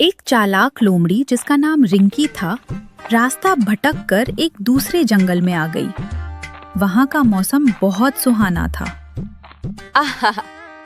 एक चालाक लोमड़ी जिसका नाम रिंकी था, रास्ता भटक कर एक दूसरे जंगल में आ गई। वहाँ का मौसम बहुत सुहाना था। आहा,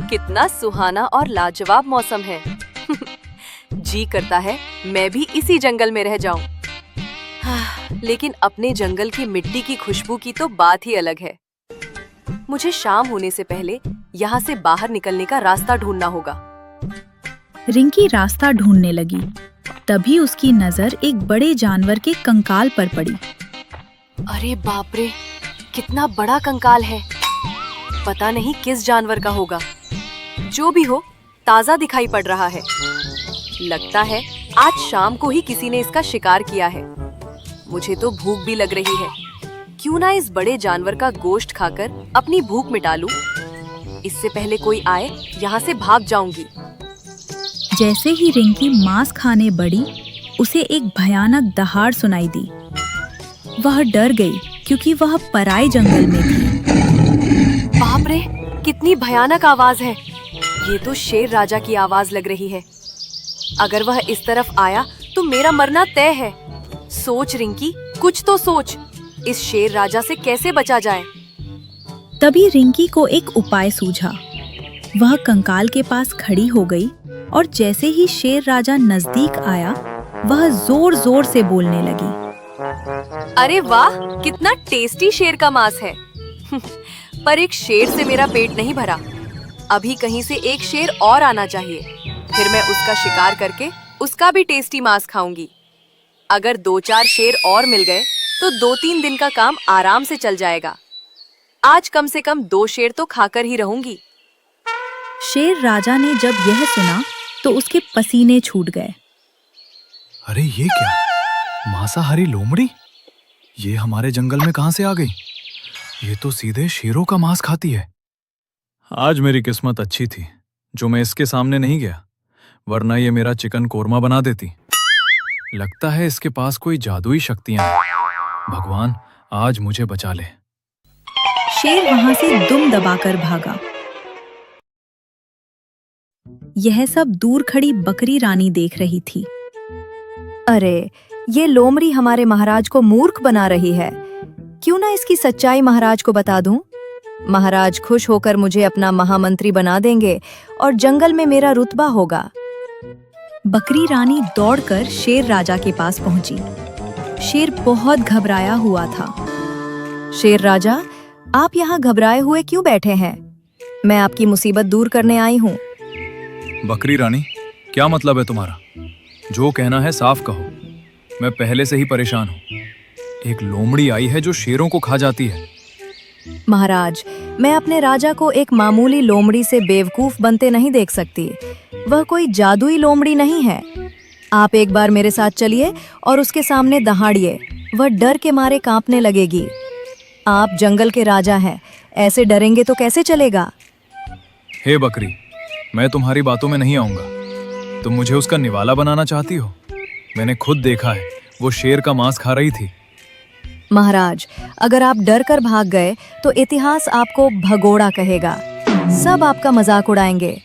कितना सुहाना और लाजवाब मौसम है। जी करता है मैं भी इसी जंगल में रह जाऊं। लेकिन अपने जंगल की मिट्टी की खुशबू की तो बात ही अलग है। मुझे शाम होने से पहले यहाँ से बाहर निकलने का रास्ता ढूंढना होगा। रिंकी रास्ता ढूंढने लगी। तभी उसकी नजर एक बड़े जानवर के कंकाल पर पड़ी। अरे बाप रे, कितना बड़ा कंकाल है। पता नहीं किस जानवर का होगा। जो भी हो, ताजा दिखाई पड़ रहा है। लगता है आज शाम को ही किसी ने इसका शिकार किया है। मुझे तो भूख भी लग रही है। क्यों ना इस बड़े जानवर का गोश्त खाकर अपनी भूख मिटा लूं। इससे पहले कोई आए, यहाँ से भाग जाऊंगी। जैसे ही रिंकी मांस खाने बढ़ी, उसे एक भयानक दहाड़ सुनाई दी। वह डर गई क्योंकि वह पराए जंगल में थी। बाप रे, कितनी भयानक आवाज है। ये तो शेर राजा की आवाज लग रही है। अगर वह इस तरफ आया तो मेरा मरना तय है। सोच रिंकी, कुछ तो सोच। इस शेर राजा से कैसे बचा जाए? तभी रिंकी को एक उपाय सूझा। वह कंकाल के पास खड़ी हो गई और जैसे ही शेर राजा नजदीक आया, वह जोर जोर से बोलने लगी। अरे वाह, कितना टेस्टी शेर का मांस है। पर एक शेर से मेरा पेट नहीं भरा। अभी कहीं से एक शेर और आना चाहिए। फिर मैं उसका शिकार करके उसका भी टेस्टी मांस खाऊंगी। अगर 2-4 शेर और मिल गए तो 2-3 दिन का काम आराम से चल जाएगा। आज कम से कम 2 शेर तो खाकर ही रहूंगी। शेर राजा ने जब यह सुना तो उसके पसीने छूट गए। अरे ये क्या, मांसाहारी लोमड़ी? ये हमारे जंगल में कहां से आ गई? ये तो सीधे शेरों का मांस खाती है। आज मेरी किस्मत अच्छी थी जो मैं इसके सामने नहीं गया, वरना ये मेरा चिकन कोरमा बना देती। लगता है इसके पास कोई जादुई शक्तियां हैं। भगवान, आज मुझे बचा ले। शेर वहां से दुम दबाकर भागा। यह सब दूर खड़ी बकरी रानी देख रही थी। अरे, ये लोमड़ी हमारे महाराज को मूर्ख बना रही है। क्यों ना इसकी सच्चाई महाराज को बता दूं? महाराज खुश होकर मुझे अपना महामंत्री बना देंगे और जंगल में मेरा रुतबा होगा। बकरी रानी दौड़कर शेर राजा के पास पहुंची। शेर बहुत घबराया हुआ था। शेर राजा, आप यहाँ घबराए हुए क्यों बैठे हैं? मैं आपकी मुसीबत दूर करने आई हूँ। बकरी रानी, क्या मतलब है तुम्हारा? जो कहना है साफ कहो। मैं पहले से ही परेशान हूँ। एक लोमड़ी आई है जो शेरों को खा जाती है। महाराज, मैं अपने राजा को एक मामूली लोमड़ी से बेवकूफ बनते नहीं देख सकती। वह कोई जादुई लोमड़ी नहीं है। आप एक बार मेरे साथ चलिए और उसके सामने दहाड़िए। वह डर के मारे कांपने लगेगी। आप जंगल के राजा हैं, ऐसे डरेंगे तो कैसे चलेगा? हे बकरी, मैं तुम्हारी बातों में नहीं आऊंगा। तुम मुझे उसका निवाला बनाना चाहती हो? मैंने खुद देखा है, वो शेर का मांस खा रही थी। महाराज, अगर आप डर कर भाग गए तो इतिहास आपको भगोड़ा कहेगा। सब आपका मजाक उड़ाएंगे।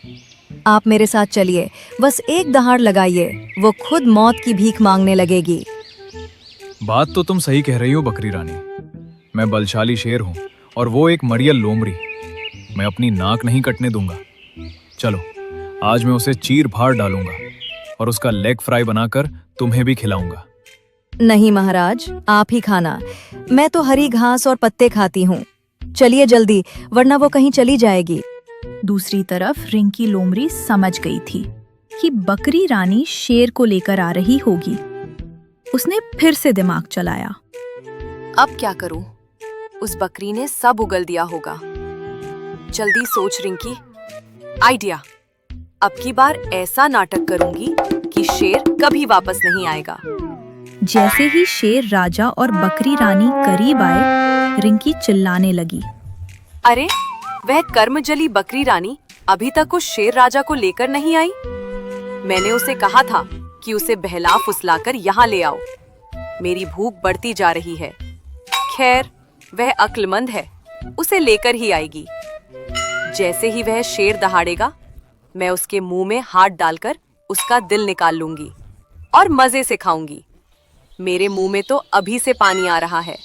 आप मेरे साथ चलिए, बस एक दहाड़ लगाइए, वो खुद मौत की भीख मांगने लगेगी। बात तो तुम सही कह रही हो बकरी रानी। मैं बलशाली शेर हूँ और वो एक मरियल लोमड़ी। मैं अपनी नाक नहीं कटने दूंगा। चलो, आज मैं उसे चीर फाड़ डालूंगा और उसका लेग फ्राई बनाकर तुम्हें भी खिलाऊंगा। नहीं महाराज, आप ही खाना। मैं तो हरी घास और पत्ते खाती हूँ। चलिए जल्दी, वरना वो कहीं चली जाएगी। दूसरी तरफ रिंकी लोमड़ी समझ गई थी कि बकरी रानी शेर को लेकर आ रही होगी। उसने फिर से दिमाग चलाया। अब क्या करूं? उस बकरी ने सब उगल दिया होगा। जल्दी सोच रिंकी। आइडिया। अब की बार ऐसा नाटक करूंगी कि शेर कभी वापस नहीं आएगा। जैसे ही शेर राजा और बकरी रानी करीब आए, रिंकी चिल्लाने लगी। अरे, वह कर्मजली बकरी रानी अभी तक उस शेर राजा को लेकर नहीं आई। मैंने उसे कहा था कि उसे बहला फुसलाकर यहाँ ले आओ। मेरी भूख बढ़ती जा रही है। खैर, वह अक्लमंद है, उसे लेकर ही आएगी। जैसे ही वह शेर दहाड़ेगा, मैं उसके मुंह में हाथ डालकर उसका दिल निकाल लूंगी और मजे से खाऊंगी। मेरे मुंह में तो अभी से पानी आ रहा है।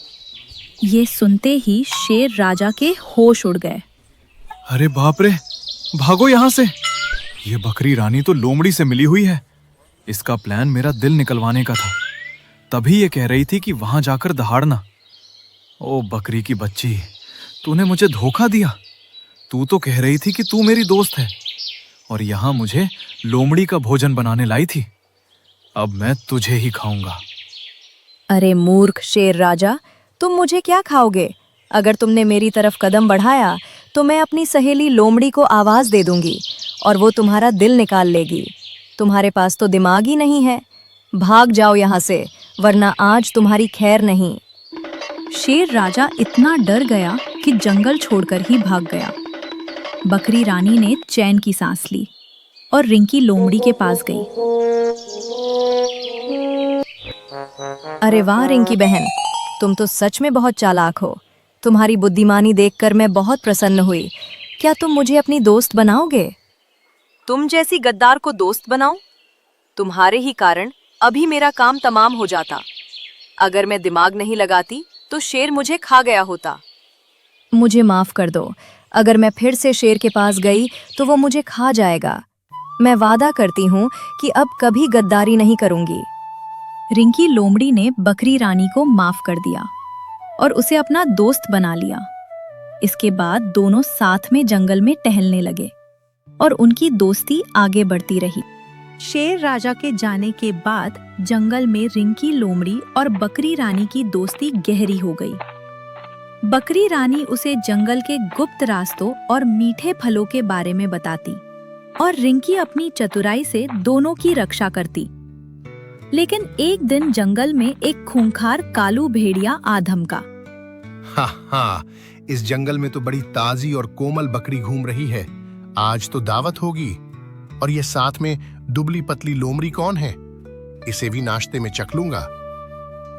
ये सुनते ही शेर राजा के होश उड़ गए। अरे बाप रे, भागो यहाँ से। ये बकरी रानी तो लोमड़ी से मिली हुई है। इसका प्लान मेरा दिल निकलवाने का था। तभी ये कह रही थी कि वहां जाकर दहाड़ना। ओ बकरी की बच्ची, तूने मुझे धोखा दिया। तू तो कह रही थी कि तू मेरी दोस्त है और यहाँ मुझे लोमड़ी का भोजन बनाने लाई थी। अब मैं तुझे ही खाऊंगा। अरे मूर्ख शेर राजा, तुम मुझे क्या खाओगे? अगर तुमने मेरी तरफ कदम बढ़ाया तो मैं अपनी सहेली लोमड़ी को आवाज दे दूंगी और वो तुम्हारा दिल निकाल लेगी। तुम्हारे पास तो दिमाग ही नहीं है। भाग जाओ यहाँ से, वरना आज तुम्हारी खैर नहीं। शेर राजा इतना डर गया कि जंगल छोड़कर ही भाग गया। बकरी रानी ने चैन की सांस ली और रिंकी लोमड़ी के पास गई। अरे वाह रिंकी बहन, तुम तो सच में बहुत चालाक हो। तुम्हारी बुद्धिमानी देखकर मैं बहुत प्रसन्न हुई। क्या तुम मुझे अपनी दोस्त बनाओगे? तुम जैसी गद्दार को दोस्त बनाऊं? तुम्हारे ही कारण अभी मेरा काम तमाम हो जाता। अगर मैं दिमाग नहीं लगाती तो शेर मुझे खा गया होता। मुझे माफ कर दो। अगर मैं फिर से शेर के पास गई तो वो मुझे खा जाएगा। मैं वादा करती हूँ कि अब कभी गद्दारी नहीं करूंगी। रिंकी लोमड़ी ने बकरी रानी को माफ कर दिया और उसे अपना दोस्त बना लिया। इसके बाद दोनों साथ में जंगल में टहलने लगे और उनकी दोस्ती आगे बढ़ती रही। शेर राजा के जाने के बाद जंगल में रिंकी लोमड़ी और बकरी रानी की दोस्ती गहरी हो गई। बकरी रानी उसे जंगल के गुप्त रास्तों और मीठे फलों के बारे में बताती और रिंकी अपनी चतुराई से दोनों की रक्षा करती। लेकिन एक दिन जंगल में एक खूंखार कालू भेड़िया आ धमका। हाँ, इस जंगल में तो बड़ी ताजी और कोमल बकरी घूम रही है। आज तो दावत होगी। और ये साथ में दुबली पतली लोमड़ी कौन है? इसे भी नाश्ते में चख लूंगा।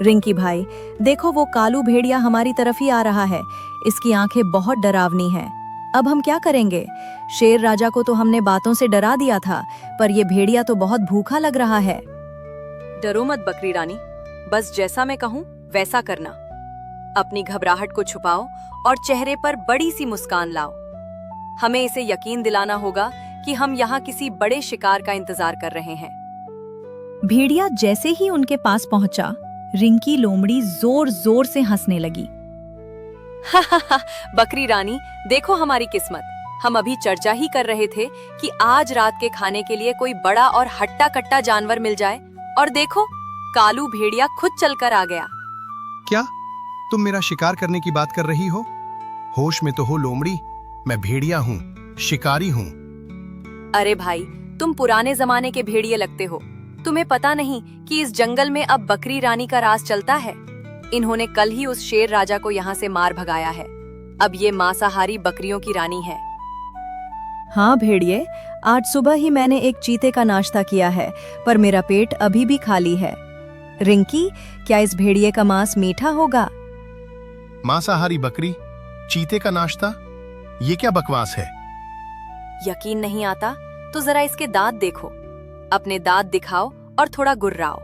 रिंकी भाई, देखो वो कालू भेड़िया हमारी तरफ ही आ रहा है। इसकी आंखें बहुत डरावनी हैं। अब हम क्या करेंगे? शेर राजा को तो हमने बातों से डरा दिया था, पर ये भेड़िया तो बहुत भूखा लग रहा है। डरो मत बकरी रानी, बस जैसा मैं कहूँ वैसा करना। अपनी घबराहट को छुपाओ और चेहरे पर बड़ी सी मुस्कान लाओ। हमें इसे यकीन दिलाना होगा कि हम यहाँ किसी बड़े शिकार का इंतजार कर रहे हैं। भेड़िया जैसे ही उनके पास पहुंचा, रिंकी लोमड़ी जोर जोर से हंसने लगी। बकरी रानी, देखो हमारी किस्मत। हम अभी चर्चा ही कर रहे थे कि आज रात के खाने के लिए कोई बड़ा और हट्टा कट्टा जानवर मिल जाए, और देखो कालू भेड़िया खुद चलकर आ गया। क्या तुम मेरा शिकार करने की बात कर रही हो? होश में तो हो लोमड़ी, मैं भेड़िया हूँ, शिकारी हूँ। अरे भाई, तुम पुराने जमाने के भेड़िए लगते हो। तुम्हें पता नहीं कि इस जंगल में अब बकरी रानी का राज चलता है। इन्होंने कल ही उस शेर राजा को यहाँ से मार भगाया है। अब ये मांसाहारी बकरियों की रानी है। हाँ भेड़िए, आज सुबह ही मैंने एक चीते का नाश्ता किया है, पर मेरा पेट अभी भी खाली है। रिंकी, क्या इस भेड़िए का मांस मीठा होगा? मांसाहारी बकरी, चीते का नाश्ता, ये क्या बकवास है? यकीन नहीं आता तो जरा इसके दांत देखो। अपने दांत दिखाओ और थोड़ा गुर्राओ।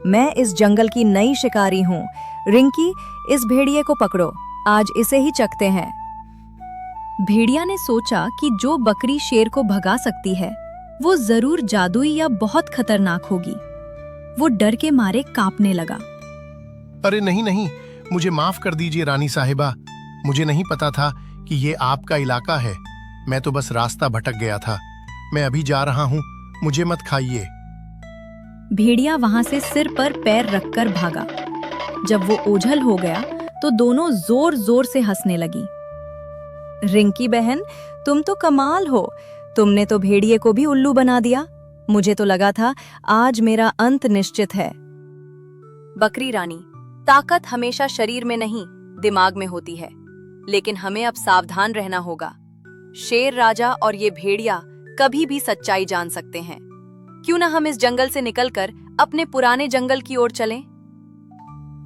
मैं इस जंगल की नई शिकारी हूँ। रिंकी, इस भेड़िए को पकड़ो, आज इसे ही चखते हैं। भेड़िया ने सोचा कि जो बकरी शेर को भगा सकती है वो जरूर जादुई या बहुत खतरनाक होगी। वो डर के मारे कांपने लगा। अरे नहीं नहीं, मुझे माफ कर दीजिए रानी साहिबा। मुझे नहीं पता था कि ये आपका इलाका है। मैं तो बस रास्ता भटक गया था। मैं अभी जा रहा हूँ, मुझे मत खाइए। भेड़िया वहां से सिर पर पैर रखकर भागा। जब वो ओझल हो गया तो दोनों जोर जोर से हंसने लगी। रिंकी बहन, तुम तो कमाल हो। तुमने तो भेड़िए को भी उल्लू बना दिया। मुझे तो लगा था आज मेरा अंत निश्चित है। बकरी रानी, ताकत हमेशा शरीर में नहीं, दिमाग में होती है। लेकिन हमें अब सावधान रहना होगा। शेर राजा और ये भेड़िया कभी भी सच्चाई जान सकते हैं। क्यों ना हम इस जंगल से निकलकर अपने पुराने जंगल की ओर चलें?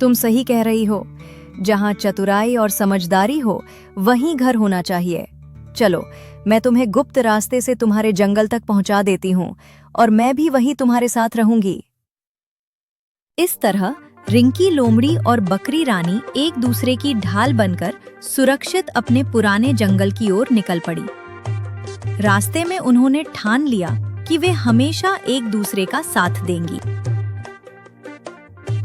तुम सही कह रही हो। जहां चतुराई और समझदारी हो, वहीं घर होना चाहिए। चलो, मैं तुम्हें गुप्त रास्ते से तुम्हारे जंगल तक पहुंचा देती हूँ और मैं भी वहीं तुम्हारे साथ रहूंगी। इस तरह रिंकी लोमड़ी और बकरी रानी एक दूसरे की ढाल बनकर सुरक्षित अपने पुराने जंगल की ओर निकल पड़ी। रास्ते में उन्होंने ठान लिया कि वे हमेशा एक दूसरे का साथ देंगी।